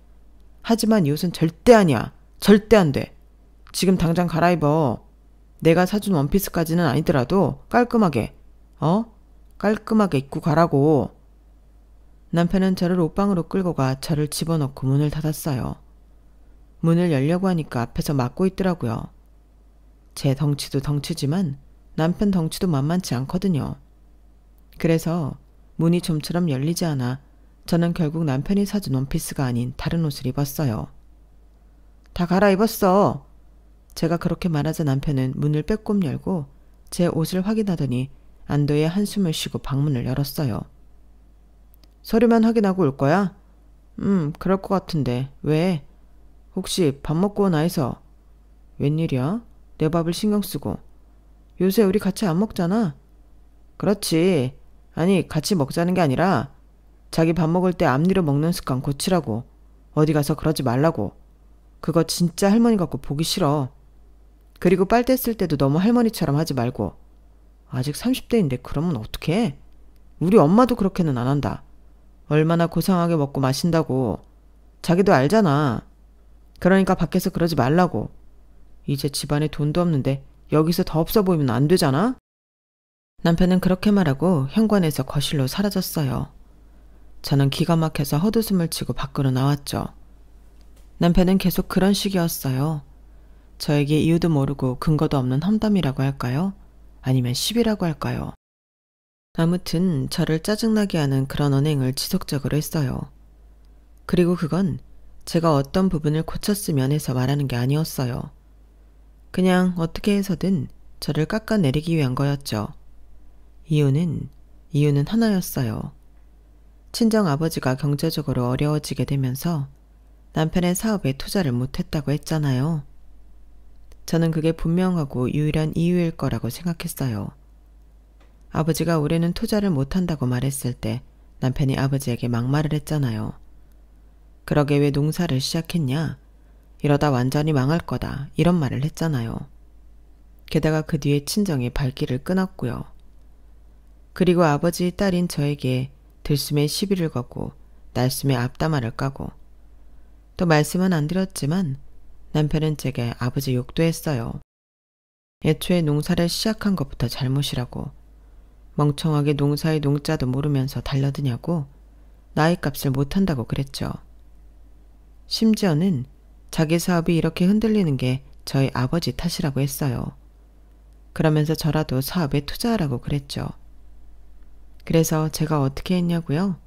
A: 하지만 이 옷은 절대 아니야. 절대 안 돼. 지금 당장 갈아입어. 내가 사준 원피스까지는 아니더라도 깔끔하게. 깔끔하게 입고 가라고. 남편은 저를 옷방으로 끌고 가 저를 집어넣고 문을 닫았어요. 문을 열려고 하니까 앞에서 막고 있더라고요. 제 덩치도 덩치지만 남편 덩치도 만만치 않거든요. 그래서 문이 좀처럼 열리지 않아 저는 결국 남편이 사준 원피스가 아닌 다른 옷을 입었어요. 다 갈아입었어. 제가 그렇게 말하자 남편은 문을 빼꼼 열고 제 옷을 확인하더니 안도의 한숨을 쉬고 방문을 열었어요. 서류만 확인하고 올 거야? 그럴 것 같은데. 왜? 혹시 밥 먹고 오나 해서. 웬일이야? 내 밥을 신경 쓰고. 요새 우리 같이 안 먹잖아. 그렇지. 아니, 같이 먹자는 게 아니라 자기 밥 먹을 때 앞니로 먹는 습관 고치라고. 어디 가서 그러지 말라고. 그거 진짜 할머니 같고 보기 싫어. 그리고 빨대 쓸 때도 너무 할머니처럼 하지 말고. 아직 30대인데 그러면 어떡해? 우리 엄마도 그렇게는 안 한다. 얼마나 고상하게 먹고 마신다고. 자기도 알잖아. 그러니까 밖에서 그러지 말라고. 이제 집안에 돈도 없는데 여기서 더 없어 보이면 안 되잖아? 남편은 그렇게 말하고 현관에서 거실로 사라졌어요. 저는 기가 막혀서 헛웃음을 치고 밖으로 나왔죠. 남편은 계속 그런 식이었어요. 저에게 이유도 모르고 근거도 없는 험담이라고 할까요? 아니면 시비라고 할까요? 아무튼 저를 짜증나게 하는 그런 언행을 지속적으로 했어요. 그리고 그건 제가 어떤 부분을 고쳤으면 해서 말하는 게 아니었어요. 그냥 어떻게 해서든 저를 깎아내리기 위한 거였죠. 이유는 하나였어요. 친정 아버지가 경제적으로 어려워지게 되면서 남편의 사업에 투자를 못했다고 했잖아요. 저는 그게 분명하고 유일한 이유일 거라고 생각했어요. 아버지가 올해는 투자를 못한다고 말했을 때 남편이 아버지에게 막말을 했잖아요. 그러게 왜 농사를 시작했냐? 이러다 완전히 망할 거다. 이런 말을 했잖아요. 게다가 그 뒤에 친정이 발길을 끊었고요. 그리고 아버지의 딸인 저에게 들숨에 시비를 걸고 날숨에 앞담화를 까고 또 말씀은 안 드렸지만 남편은 제게 아버지 욕도 했어요. 애초에 농사를 시작한 것부터 잘못이라고. 멍청하게 농사의 농자도 모르면서 달려드냐고 나이 값을 못한다고 그랬죠. 심지어는 자기 사업이 이렇게 흔들리는 게 저희 아버지 탓이라고 했어요. 그러면서 저라도 사업에 투자하라고 그랬죠. 그래서 제가 어떻게 했냐고요?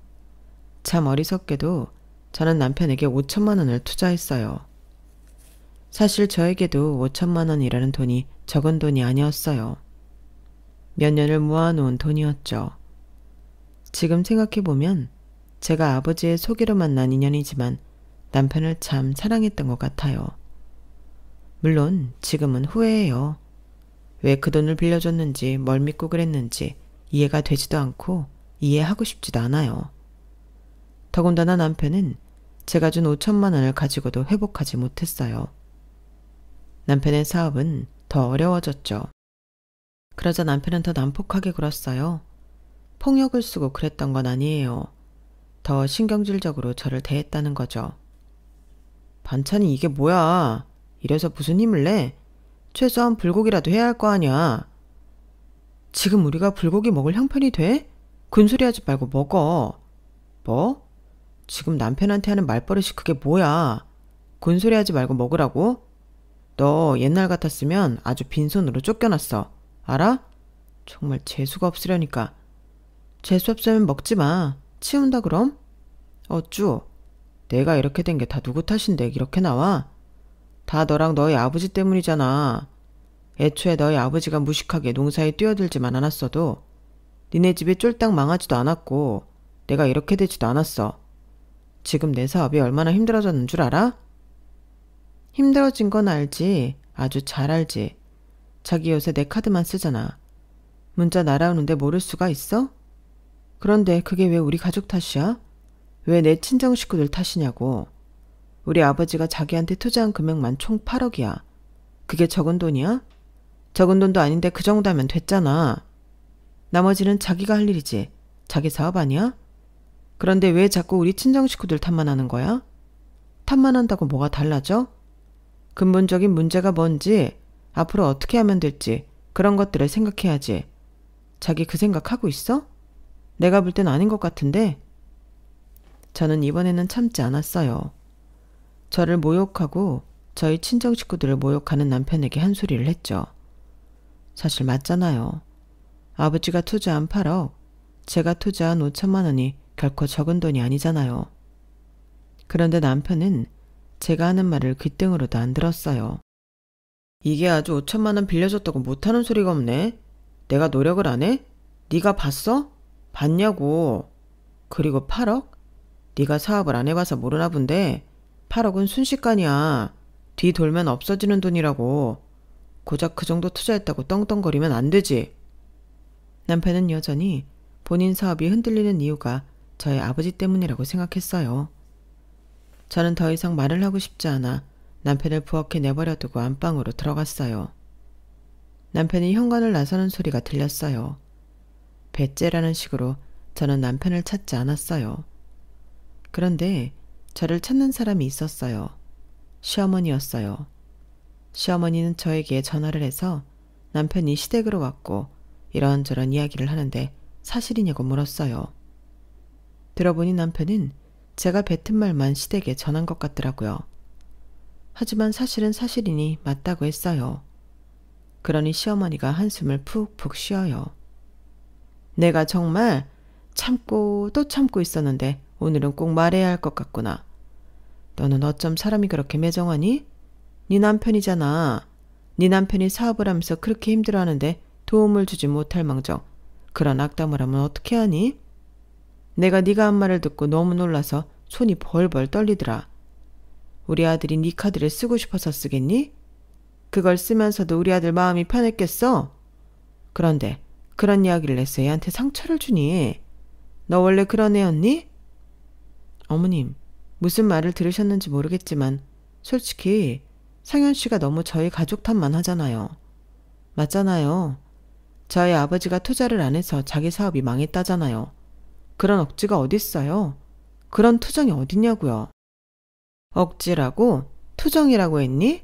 A: 참 어리석게도 저는 남편에게 5천만 원을 투자했어요. 사실 저에게도 5천만 원이라는 돈이 적은 돈이 아니었어요. 몇 년을 모아놓은 돈이었죠. 지금 생각해보면 제가 아버지의 소개로 만난 인연이지만 남편을 참 사랑했던 것 같아요. 물론 지금은 후회해요. 왜 그 돈을 빌려줬는지 뭘 믿고 그랬는지 이해가 되지도 않고 이해하고 싶지도 않아요. 더군다나 남편은 제가 준 5천만 원을 가지고도 회복하지 못했어요. 남편의 사업은 더 어려워졌죠. 그러자 남편은 더 난폭하게 굴었어요. 폭력을 쓰고 그랬던 건 아니에요. 더 신경질적으로 저를 대했다는 거죠. 반찬이 이게 뭐야? 이래서 무슨 힘을 내? 최소한 불고기라도 해야 할 거 아니야. 지금 우리가 불고기 먹을 형편이 돼? 군소리 하지 말고 먹어. 뭐? 지금 남편한테 하는 말버릇이 그게 뭐야? 군소리 하지 말고 먹으라고? 너 옛날 같았으면 아주 빈손으로 쫓겨났어. 알아? 정말 재수가 없으려니까. 재수 없으면 먹지 마. 치운다 그럼? 어쭈? 내가 이렇게 된 게 다 누구 탓인데 이렇게 나와? 다 너랑 너희 아버지 때문이잖아. 애초에 너희 아버지가 무식하게 농사에 뛰어들지만 않았어도 니네 집이 쫄딱 망하지도 않았고 내가 이렇게 되지도 않았어. 지금 내 사업이 얼마나 힘들어졌는 줄 알아? 힘들어진 건 알지. 아주 잘 알지. 자기 요새 내 카드만 쓰잖아. 문자 날아오는데 모를 수가 있어? 그런데 그게 왜 우리 가족 탓이야? 왜 내 친정 식구들 탓이냐고. 우리 아버지가 자기한테 투자한 금액만 총 8억이야. 그게 적은 돈이야? 적은 돈도 아닌데 그 정도 하면 됐잖아. 나머지는 자기가 할 일이지. 자기 사업 아니야? 그런데 왜 자꾸 우리 친정 식구들 탓만 하는 거야? 탓만 한다고 뭐가 달라져? 근본적인 문제가 뭔지, 앞으로 어떻게 하면 될지 그런 것들을 생각해야지. 자기 그 생각하고 있어? 내가 볼 땐 아닌 것 같은데. 저는 이번에는 참지 않았어요. 저를 모욕하고 저희 친정 식구들을 모욕하는 남편에게 한 소리를 했죠. 사실 맞잖아요. 아버지가 투자한 8억, 제가 투자한 5천만 원이 결코 적은 돈이 아니잖아요. 그런데 남편은 제가 하는 말을 귓등으로도 안 들었어요. 이게 아주 5천만 원 빌려줬다고 못하는 소리가 없네. 내가 노력을 안 해? 네가 봤어? 봤냐고. 그리고 8억? 네가 사업을 안 해봐서 모르나 본데 8억은 순식간이야. 뒤 돌면 없어지는 돈이라고. 고작 그 정도 투자했다고 떵떵거리면 안 되지. 남편은 여전히 본인 사업이 흔들리는 이유가 저희 아버지 때문이라고 생각했어요. 저는 더 이상 말을 하고 싶지 않아 남편을 부엌에 내버려두고 안방으로 들어갔어요. 남편이 현관을 나서는 소리가 들렸어요. 배째라는 식으로 저는 남편을 찾지 않았어요. 그런데 저를 찾는 사람이 있었어요. 시어머니였어요. 시어머니는 저에게 전화를 해서 남편이 시댁으로 왔고 이런저런 이야기를 하는데 사실이냐고 물었어요. 들어보니 남편은 제가 뱉은 말만 시댁에 전한 것 같더라고요. 하지만 사실은 사실이니 맞다고 했어요. 그러니 시어머니가 한숨을 푹푹 쉬어요. 내가 정말 참고 또 참고 있었는데 오늘은 꼭 말해야 할 것 같구나. 너는 어쩜 사람이 그렇게 매정하니? 네 남편이잖아. 네 남편이 사업을 하면서 그렇게 힘들어하는데 도움을 주지 못할 망정 그런 악담을 하면 어떻게 하니? 내가 네가 한 말을 듣고 너무 놀라서 손이 벌벌 떨리더라. 우리 아들이 네 카드를 쓰고 싶어서 쓰겠니? 그걸 쓰면서도 우리 아들 마음이 편했겠어? 그런데 그런 이야기를 해서 애한테 상처를 주니? 너 원래 그런 애였니? 어머님, 무슨 말을 들으셨는지 모르겠지만 솔직히 상현 씨가 너무 저희 가족 탓만 하잖아요. 맞잖아요. 저희 아버지가 투자를 안 해서 자기 사업이 망했다잖아요. 그런 억지가 어딨어요? 그런 투정이 어딨냐고요. 억지라고? 투정이라고 했니?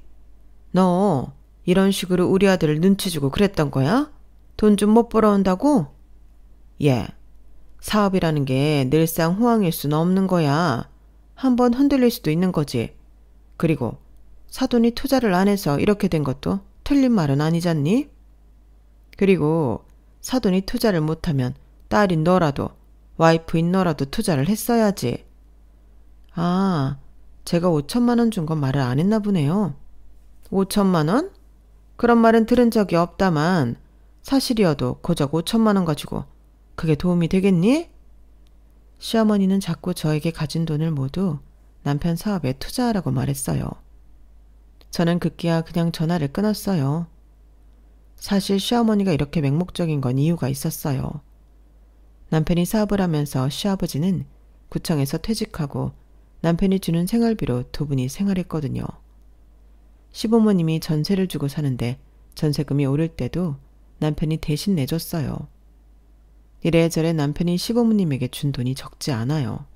A: 너 이런 식으로 우리 아들을 눈치 주고 그랬던 거야? 돈 좀 못 벌어온다고? 예. 사업이라는 게 늘상 호황일 수는 없는 거야. 한번 흔들릴 수도 있는 거지. 그리고 사돈이 투자를 안 해서 이렇게 된 것도 틀린 말은 아니잖니? 그리고 사돈이 투자를 못하면 딸인 너라도 와이프인 너라도 투자를 했어야지. 아, 제가 5천만 원 준 건 말을 안 했나 보네요. 5천만 원? 그런 말은 들은 적이 없다만 사실이어도 고작 5천만 원 가지고 그게 도움이 되겠니? 시어머니는 자꾸 저에게 가진 돈을 모두 남편 사업에 투자하라고 말했어요. 저는 급기야 그냥 전화를 끊었어요. 사실 시어머니가 이렇게 맹목적인 건 이유가 있었어요. 남편이 사업을 하면서 시아버지는 구청에서 퇴직하고 남편이 주는 생활비로 두 분이 생활했거든요. 시부모님이 전세를 주고 사는데 전세금이 오를 때도 남편이 대신 내줬어요. 이래저래 남편이 시부모님에게 준 돈이 적지 않아요.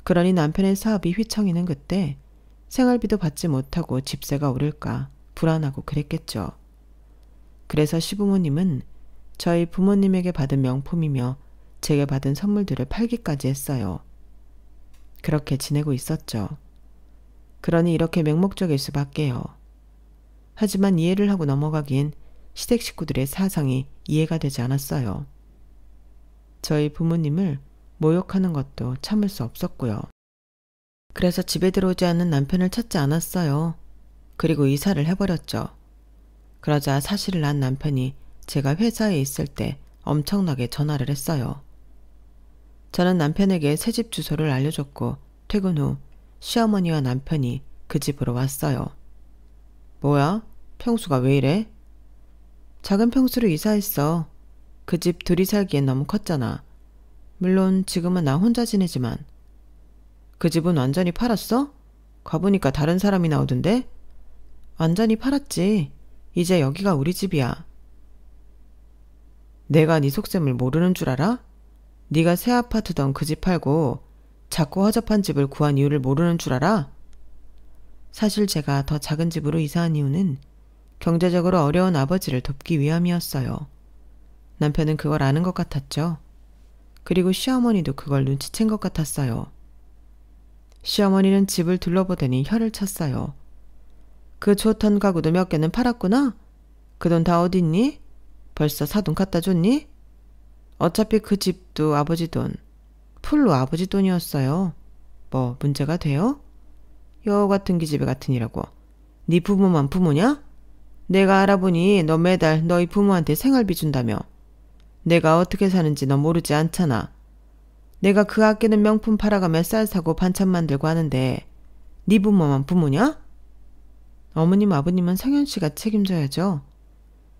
A: 그러니 남편의 사업이 휘청이는 그때 생활비도 받지 못하고 집세가 오를까 불안하고 그랬겠죠. 그래서 시부모님은 저희 부모님에게 받은 명품이며 제게 받은 선물들을 팔기까지 했어요. 그렇게 지내고 있었죠. 그러니 이렇게 맹목적일 수밖에요. 하지만 이해를 하고 넘어가기엔 시댁 식구들의 사상이 이해가 되지 않았어요. 저희 부모님을 모욕하는 것도 참을 수 없었고요. 그래서 집에 들어오지 않는 남편을 찾지 않았어요. 그리고 이사를 해버렸죠. 그러자 사실을 안 남편이 제가 회사에 있을 때 엄청나게 전화를 했어요. 저는 남편에게 새집 주소를 알려줬고 퇴근 후 시어머니와 남편이 그 집으로 왔어요. 뭐야? 평수가 왜 이래? 작은 평수로 이사했어. 그 집 둘이 살기엔 너무 컸잖아. 물론 지금은 나 혼자 지내지만. 그 집은 완전히 팔았어? 가보니까 다른 사람이 나오던데? 완전히 팔았지. 이제 여기가 우리 집이야. 내가 네 속셈을 모르는 줄 알아? 네가 새 아파트던 그 집 팔고 작고 허접한 집을 구한 이유를 모르는 줄 알아? 사실 제가 더 작은 집으로 이사한 이유는 경제적으로 어려운 아버지를 돕기 위함이었어요. 남편은 그걸 아는 것 같았죠. 그리고 시어머니도 그걸 눈치챈 것 같았어요. 시어머니는 집을 둘러보더니 혀를 찼어요. 그 좋던 가구도 몇 개는 팔았구나? 그 돈 다 어딨니? 벌써 사돈 갖다 줬니? 어차피 그 집도 아버지 돈, 풀로 아버지 돈이었어요. 뭐 문제가 돼요? 여우 같은 기집애 같으니라고. 네 부모만 부모냐? 내가 알아보니 너 매달 너희 부모한테 생활비 준다며. 내가 어떻게 사는지 너 모르지 않잖아. 내가 그 아끼는 명품 팔아가며 쌀 사고 반찬 만들고 하는데 네 부모만 부모냐? 어머님 아버님은 성현 씨가 책임져야죠.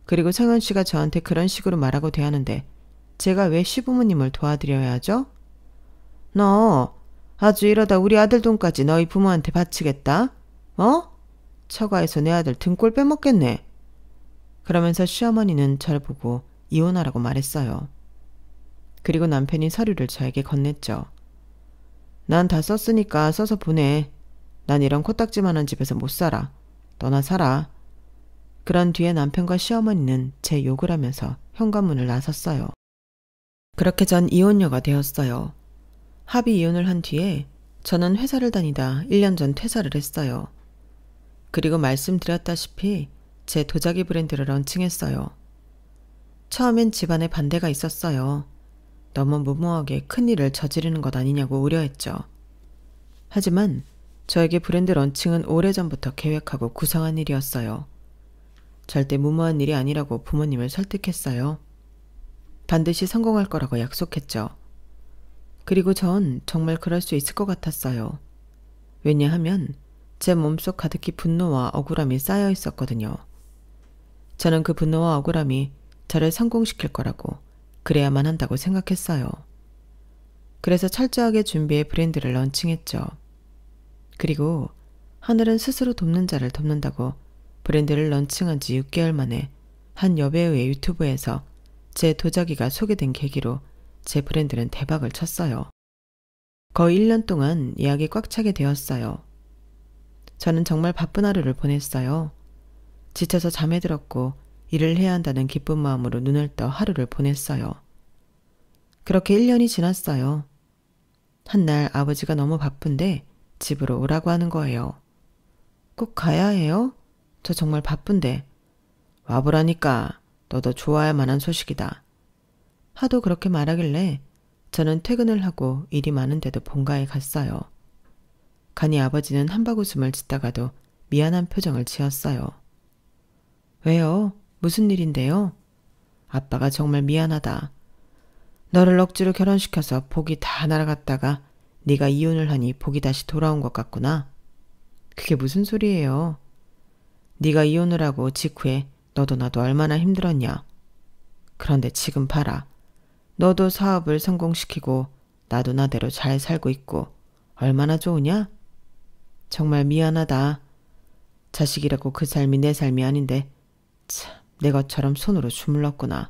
A: 그리고 성현 씨가 저한테 그런 식으로 말하고 대하는데 제가 왜 시부모님을 도와드려야 하죠? 너 아주 이러다 우리 아들 돈까지 너희 부모한테 바치겠다? 어? 처가에서 내 아들 등골 빼먹겠네. 그러면서 시어머니는 저를 보고 이혼하라고 말했어요. 그리고 남편이 서류를 저에게 건넸죠. 난 다 썼으니까 써서 보내. 난 이런 코딱지만한 집에서 못 살아. 너나 살아. 그런 뒤에 남편과 시어머니는 제 욕을 하면서 현관문을 나섰어요. 그렇게 전 이혼녀가 되었어요. 합의 이혼을 한 뒤에 저는 회사를 다니다 1년 전 퇴사를 했어요. 그리고 말씀드렸다시피 제 도자기 브랜드를 런칭했어요. 처음엔 집안에 반대가 있었어요. 너무 무모하게 큰일을 저지르는 것 아니냐고 우려했죠. 하지만 저에게 브랜드 런칭은 오래전부터 계획하고 구상한 일이었어요. 절대 무모한 일이 아니라고 부모님을 설득했어요. 반드시 성공할 거라고 약속했죠. 그리고 전 정말 그럴 수 있을 것 같았어요. 왜냐하면 제 몸속 가득히 분노와 억울함이 쌓여 있었거든요. 저는 그 분노와 억울함이 저를 성공시킬 거라고 그래야만 한다고 생각했어요. 그래서 철저하게 준비해 브랜드를 런칭했죠. 그리고 하늘은 스스로 돕는 자를 돕는다고 브랜드를 런칭한 지 6개월 만에 한 여배우의 유튜브에서 제 도자기가 소개된 계기로 제 브랜드는 대박을 쳤어요. 거의 1년 동안 예약이 꽉 차게 되었어요. 저는 정말 바쁜 하루를 보냈어요. 지쳐서 잠에 들었고 일을 해야 한다는 기쁜 마음으로 눈을 떠 하루를 보냈어요. 그렇게 1년이 지났어요. 한날 아버지가 너무 바쁜데 집으로 오라고 하는 거예요. 꼭 가야 해요? 저 정말 바쁜데. 와보라니까. 너도 좋아할 만한 소식이다. 하도 그렇게 말하길래 저는 퇴근을 하고 일이 많은데도 본가에 갔어요. 가니 아버지는 한바구음을 짓다가도 미안한 표정을 지었어요. 왜요? 무슨 일인데요? 아빠가 정말 미안하다. 너를 억지로 결혼시켜서 복이 다 날아갔다가 네가 이혼을 하니 복이 다시 돌아온 것 같구나. 그게 무슨 소리예요? 네가 이혼을 하고 직후에 너도 나도 얼마나 힘들었냐. 그런데 지금 봐라. 너도 사업을 성공시키고 나도 나대로 잘 살고 있고 얼마나 좋으냐? 정말 미안하다. 자식이라고 그 삶이 내 삶이 아닌데 참 내 것처럼 손으로 주물렀구나.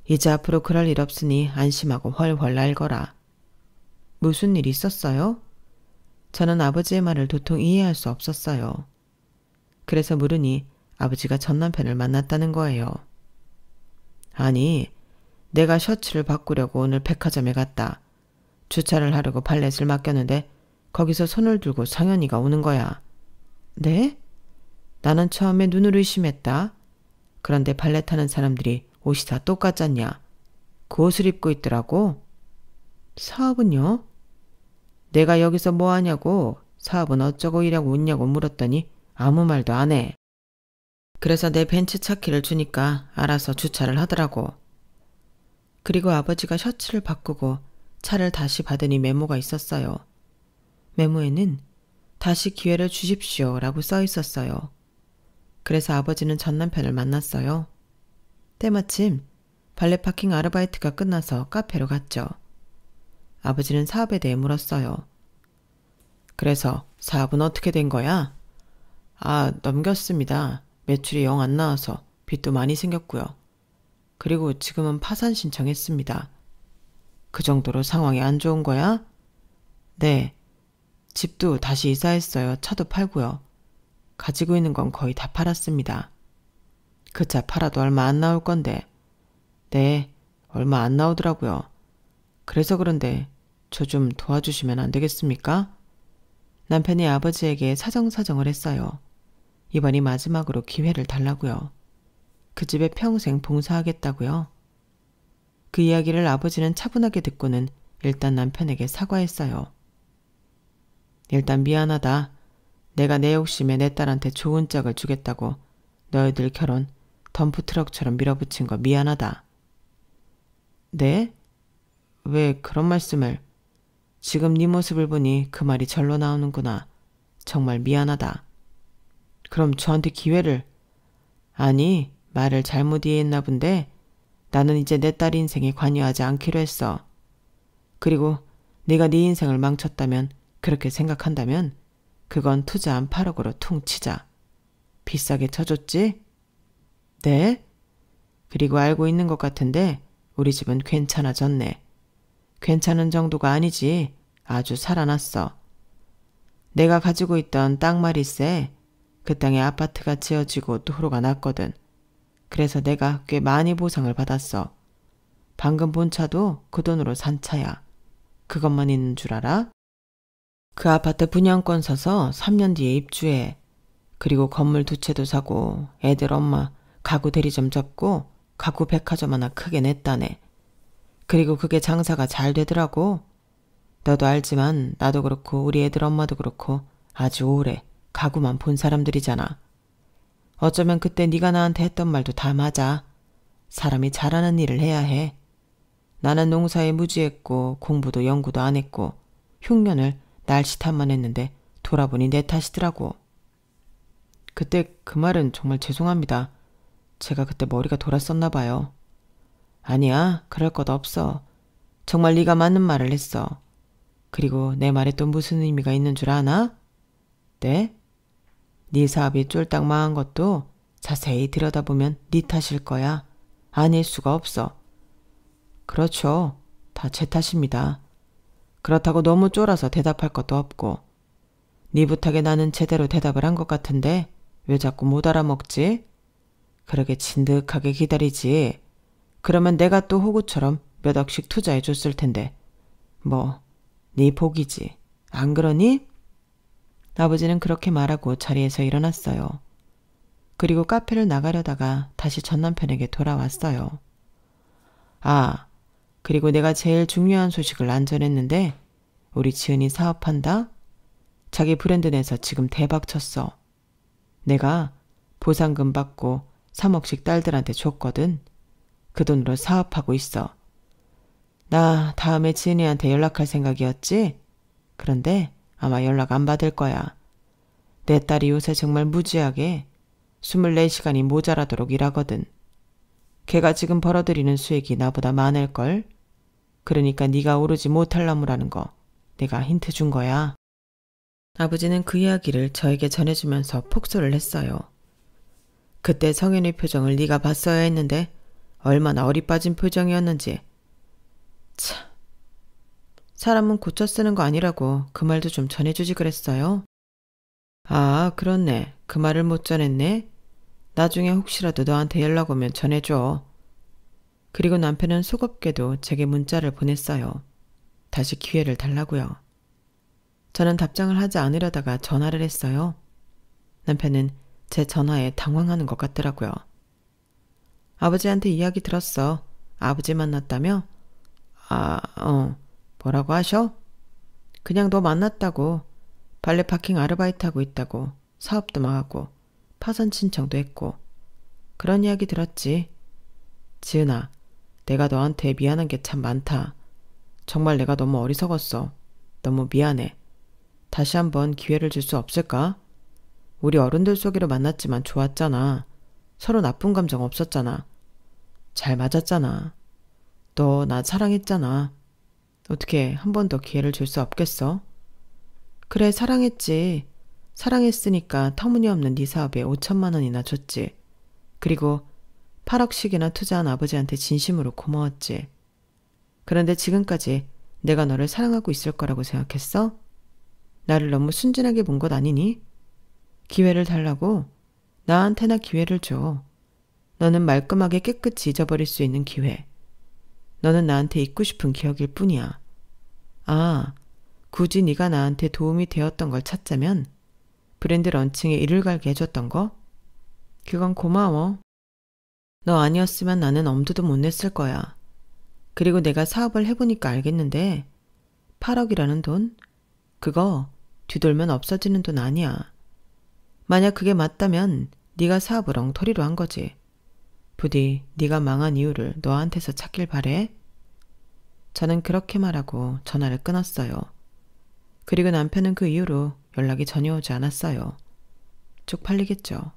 A: 이제 앞으로 그럴 일 없으니 안심하고 훨훨 날거라. 무슨 일 있었어요? 저는 아버지의 말을 도통 이해할 수 없었어요. 그래서 물으니 아버지가 전 남편을 만났다는 거예요. 아니, 내가 셔츠를 바꾸려고 오늘 백화점에 갔다. 주차를 하려고 발렛을 맡겼는데 거기서 손을 들고 성현이가 오는 거야. 네? 나는 처음에 눈을 의심했다. 그런데 발렛 하는 사람들이 옷이 다 똑같잖냐. 그 옷을 입고 있더라고. 사업은요? 내가 여기서 뭐 하냐고 사업은 어쩌고 이라고 웃냐고 물었더니 아무 말도 안 해. 그래서 내 벤츠 차 키를 주니까 알아서 주차를 하더라고. 그리고 아버지가 셔츠를 바꾸고 차를 다시 받으니 메모가 있었어요. 메모에는 다시 기회를 주십시오 라고 써 있었어요. 그래서 아버지는 전 남편을 만났어요. 때마침 발레 파킹 아르바이트가 끝나서 카페로 갔죠. 아버지는 사업에 대해 물었어요. 그래서 사업은 어떻게 된 거야? 넘겼습니다. 매출이 영 안 나와서 빚도 많이 생겼고요. 그리고 지금은 파산 신청했습니다. 그 정도로 상황이 안 좋은 거야? 네. 집도 다시 이사했어요. 차도 팔고요. 가지고 있는 건 거의 다 팔았습니다. 그 차 팔아도 얼마 안 나올 건데. 네, 얼마 안 나오더라고요. 그래서 그런데 저 좀 도와주시면 안 되겠습니까? 남편이 아버지에게 사정사정을 했어요. 이번이 마지막으로 기회를 달라고요. 그 집에 평생 봉사하겠다고요. 그 이야기를 아버지는 차분하게 듣고는 일단 남편에게 사과했어요. 일단 미안하다. 내가 내 욕심에 내 딸한테 좋은 짝을 주겠다고 너희들 결혼 덤프트럭처럼 밀어붙인 거 미안하다. 네? 왜 그런 말씀을? 지금 네 모습을 보니 그 말이 절로 나오는구나. 정말 미안하다. 그럼 저한테 기회를... 아니, 말을 잘못 이해했나 본데 나는 이제 내 딸 인생에 관여하지 않기로 했어. 그리고 네가 네 인생을 망쳤다면, 그렇게 생각한다면 그건 투자한 8억으로 퉁 치자. 비싸게 쳐줬지? 네? 그리고 알고 있는 것 같은데 우리 집은 괜찮아졌네. 괜찮은 정도가 아니지. 아주 살아났어. 내가 가지고 있던 땅 말일세. 그 땅에 아파트가 지어지고 도로가 났거든. 그래서 내가 꽤 많이 보상을 받았어. 방금 본 차도 그 돈으로 산 차야. 그것만 있는 줄 알아? 그 아파트 분양권 사서 3년 뒤에 입주해. 그리고 건물 2채도 사고 애들 엄마 가구 대리점 접고 가구 백화점 하나 크게 냈다네. 그리고 그게 장사가 잘 되더라고. 너도 알지만 나도 그렇고 우리 애들 엄마도 그렇고 아주 오래 가구만 본 사람들이잖아. 어쩌면 그때 네가 나한테 했던 말도 다 맞아. 사람이 잘하는 일을 해야 해. 나는 농사에 무지했고 공부도 연구도 안 했고 흉년을 날씨탓만 했는데 돌아보니 내 탓이더라고. 그때 그 말은 정말 죄송합니다. 제가 그때 머리가 돌았었나 봐요. 아니야, 그럴 것 없어. 정말 네가 맞는 말을 했어. 그리고 내 말에 또 무슨 의미가 있는 줄 아나? 네? 네 사업이 쫄딱 망한 것도 자세히 들여다보면 네 탓일 거야. 아닐 수가 없어. 그렇죠. 다 제 탓입니다. 그렇다고 너무 쫄아서 대답할 것도 없고. 네 부탁에 나는 제대로 대답을 한 것 같은데 왜 자꾸 못 알아먹지? 그러게 진득하게 기다리지. 그러면 내가 또 호구처럼 몇 억씩 투자해 줬을 텐데. 뭐, 네 복이지. 안 그러니? 아버지는 그렇게 말하고 자리에서 일어났어요. 그리고 카페를 나가려다가 다시 전 남편에게 돌아왔어요. 그리고 내가 제일 중요한 소식을 안 전했는데 우리 지은이 사업한다? 자기 브랜드 내서 지금 대박 쳤어. 내가 보상금 받고 3억씩 딸들한테 줬거든. 그 돈으로 사업하고 있어. 나 다음에 지은이한테 연락할 생각이었지? 그런데 아마 연락 안 받을 거야. 내 딸이 요새 정말 무지하게 24시간이 모자라도록 일하거든. 걔가 지금 벌어들이는 수익이 나보다 많을걸? 그러니까 네가 오르지 못할 나무라는 거 내가 힌트 준 거야. 아버지는 그 이야기를 저에게 전해주면서 폭소를 했어요. 그때 성현의 표정을 네가 봤어야 했는데 얼마나 어리빠진 표정이었는지. 참, 사람은 고쳐 쓰는 거 아니라고 그 말도 좀 전해주지 그랬어요. 그렇네. 그 말을 못 전했네. 나중에 혹시라도 너한테 연락 오면 전해줘. 그리고 남편은 속없게도 제게 문자를 보냈어요. 다시 기회를 달라고요. 저는 답장을 하지 않으려다가 전화를 했어요. 남편은 제 전화에 당황하는 것 같더라고요. 아버지한테 이야기 들었어. 아버지 만났다며? 뭐라고 하셔? 그냥 너 만났다고. 발레 파킹 아르바이트 하고 있다고. 사업도 망하고 파산 신청도 했고 그런 이야기 들었지. 지은아, 내가 너한테 미안한 게 참 많다. 정말 내가 너무 어리석었어. 너무 미안해. 다시 한번 기회를 줄 수 없을까? 우리 어른들 속이로 만났지만 좋았잖아. 서로 나쁜 감정 없었잖아. 잘 맞았잖아. 너 나 사랑했잖아. 어떻게 한 번 더 기회를 줄 수 없겠어? 그래, 사랑했지. 사랑했으니까 터무니없는 네 사업에 5천만 원이나 줬지. 그리고 8억씩이나 투자한 아버지한테 진심으로 고마웠지. 그런데 지금까지 내가 너를 사랑하고 있을 거라고 생각했어? 나를 너무 순진하게 본 것 아니니? 기회를 달라고? 나한테나 기회를 줘. 너는 말끔하게 깨끗이 잊어버릴 수 있는 기회. 너는 나한테 잊고 싶은 기억일 뿐이야. 아, 굳이 네가 나한테 도움이 되었던 걸 찾자면 브랜드 런칭에 이를 갈게 해줬던 거? 그건 고마워. 너 아니었으면 나는 엄두도 못 냈을 거야. 그리고 내가 사업을 해보니까 알겠는데 8억이라는 돈? 그거 뒤돌면 없어지는 돈 아니야. 만약 그게 맞다면 네가 사업을 엉터리로 한 거지. 부디 네가 망한 이유를 너한테서 찾길 바래. 저는 그렇게 말하고 전화를 끊었어요. 그리고 남편은 그 이후로 연락이 전혀 오지 않았어요. 쪽팔리겠죠.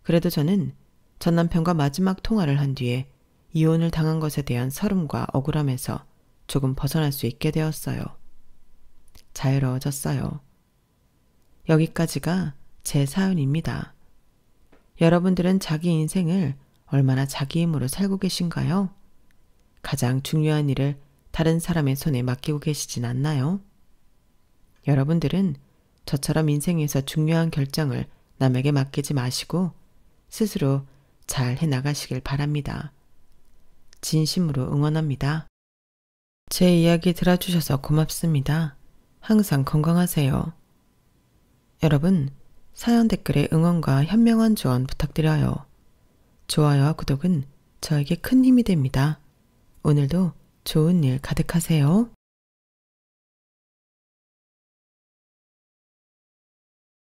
A: 그래도 저는 전 남편과 마지막 통화를 한 뒤에 이혼을 당한 것에 대한 서름과 억울함에서 조금 벗어날 수 있게 되었어요. 자유로워졌어요. 여기까지가 제 사연입니다. 여러분들은 자기 인생을 얼마나 자기 힘으로 살고 계신가요? 가장 중요한 일을 다른 사람의 손에 맡기고 계시진 않나요? 여러분들은 저처럼 인생에서 중요한 결정을 남에게 맡기지 마시고 스스로 잘 해나가시길 바랍니다. 진심으로 응원합니다. 제 이야기 들어주셔서 고맙습니다. 항상 건강하세요. 여러분, 사연 댓글에 응원과 현명한 조언 부탁드려요. 좋아요와 구독은 저에게 큰 힘이 됩니다. 오늘도 좋은 일 가득하세요.